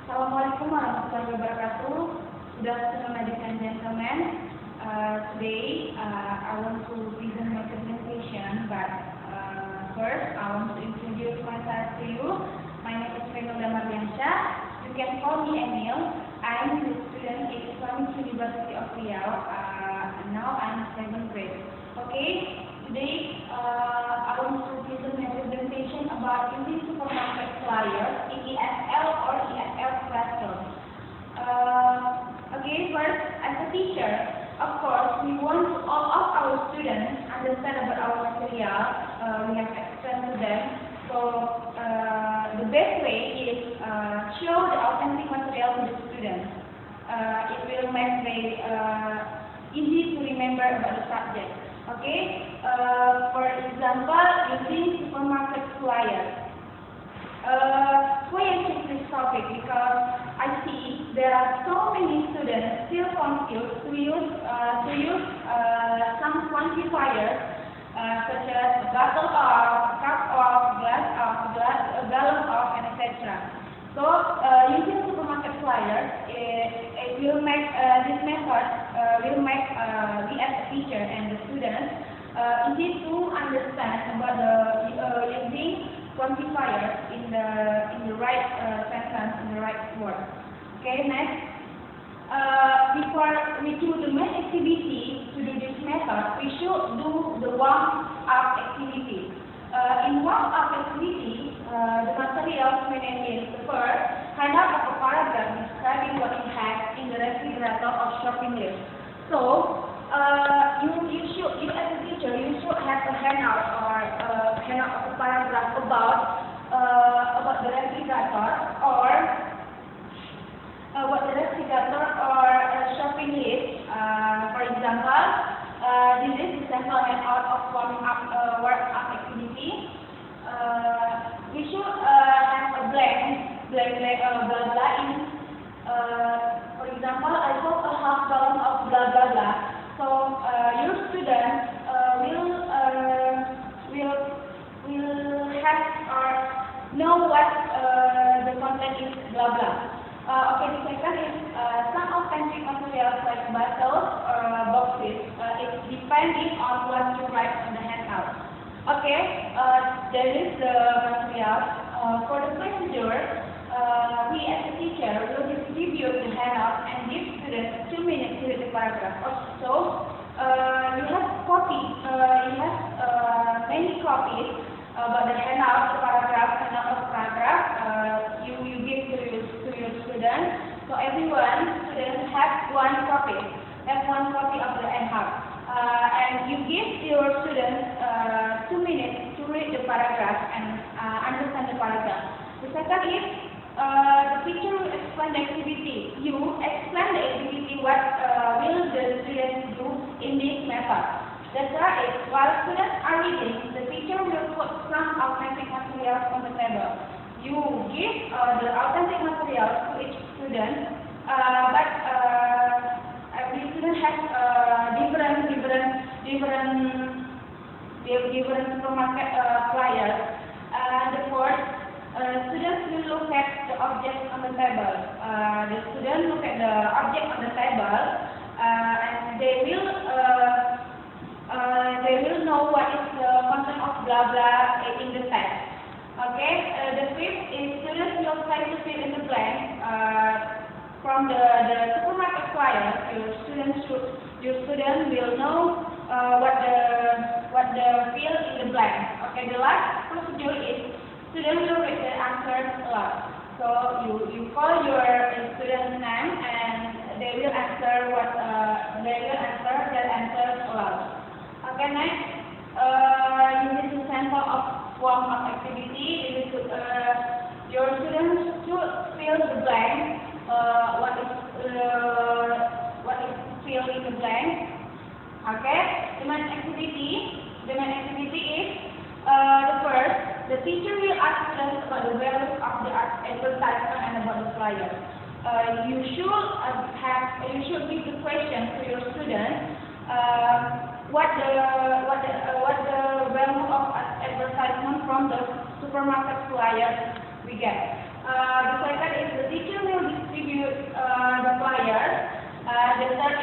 Assalamualaikum warahmatullahi wabarakatuh. Good afternoon, ladies and gentlemen. Today, I want to present my presentation, but first, I want to introduce myself to you. My name is Fenolda Marliansyah. You can call me Emil. I'm a student at Islamic University of Riau. Now I'm 7th grade. Okay, today I want to present my presentation about using supermarket flyers in ESL or ESL classroom. Okay, first, as a teacher, of course, we want all of our students understand about our material. We have explained to them. So the best way is show the authentic material to the students. It will make very easy to remember about the subject. Okay, for example, using supermarket flyers. Why I choose this topic? Because I see there are so many students still confused to use some quantifiers such as bottle of, cup of, glass of, gallon of, and etc. So using supermarket flyers, it will make this method will make we as a teacher and the students easy to understand about the using quantifiers in the right sentence, in the right word. Okay, next. Before we do the main activity to do this method, we should do the warm-up activity. In warm-up activity, the materials mainly is first, hand out of a paragraph describing what you have in the refrigerator or shopping list. So, you as a teacher, you should have a handout or handout of a paragraph about the refrigerator or shopping list. For example, this is the sample handout of warm-up activity. We should have a blank blah blah in. For example, I got a half gallon of blah blah blah. So your students will have or know what the content is blah blah. Okay, the second is some authentic materials like bottles or boxes. It's depending on what you write on the handout. Okay, there is the material. For the procedure, we as a teacher will distribute the handout and give students 2 minutes to read the paragraph. So you have many copies about the handout, the paragraph, you give to your students. So students have one copy of the handout. And you give your students 2 minutes to read the paragraph and understand the paragraph. The second is the teacher will explain the activity. You explain the activity, what will the students do in this method. The third is, while students are reading, the teacher will put some authentic materials on the table. You give the authentic materials to each student, but every student has different supermarket flyers. The fourth, students will look at the object on the table. The students look at the object on the table, and they will know what is the content of blah blah in the text. Okay. The fifth is students will try to fill in the blank from the supermarket flyer. Your student will know what the fill in the blank. Okay. The last procedure is students will read the answers aloud. So you call your student's name and they will answer their answers aloud. Okay, next, this is sample of warm-up activity. Your students should fill the blank. What is filled in the blank? Okay. The main activity is the first. The teacher will ask students about the values of the advertisement and about the flyer. You should give the question to your students. What the value of advertisement from the supermarket flyer we get. The second is the teacher will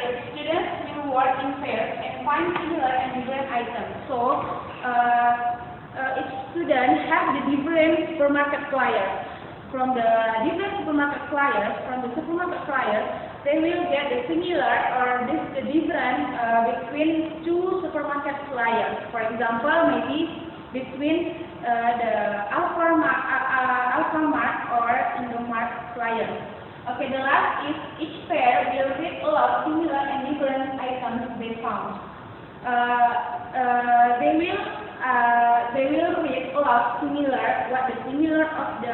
is students will work in pairs and find similar and different items. So, each student have the different supermarket flyers. From the different supermarket flyers, they will get the similar or the different between two supermarket flyers. For example, maybe between the Alfamart or Indomart flyers. Okay, the last is each pair will read a lot similar and different items they found. They will read a lot similar, what the similar of the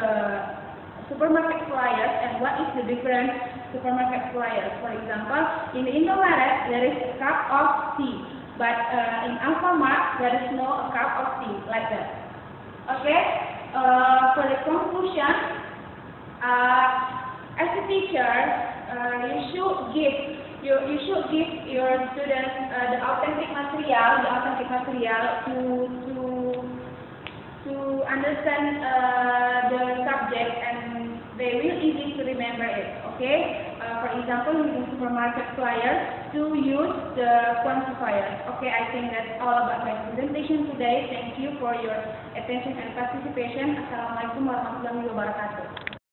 supermarket flyers and what is the different supermarket flyers. For example, in the Indomaret there is a cup of tea, but in Alfamart there is no cup of tea like that. Okay. For the conclusion, as a teacher, you should give your students the authentic material to understand the subject, and they will easy to remember it. Okay. For example, using supermarket flyers to use the quantifiers. Okay, I think that's all about my presentation today. Thank you for your attention and participation. Assalamualaikum warahmatullahi wabarakatuh.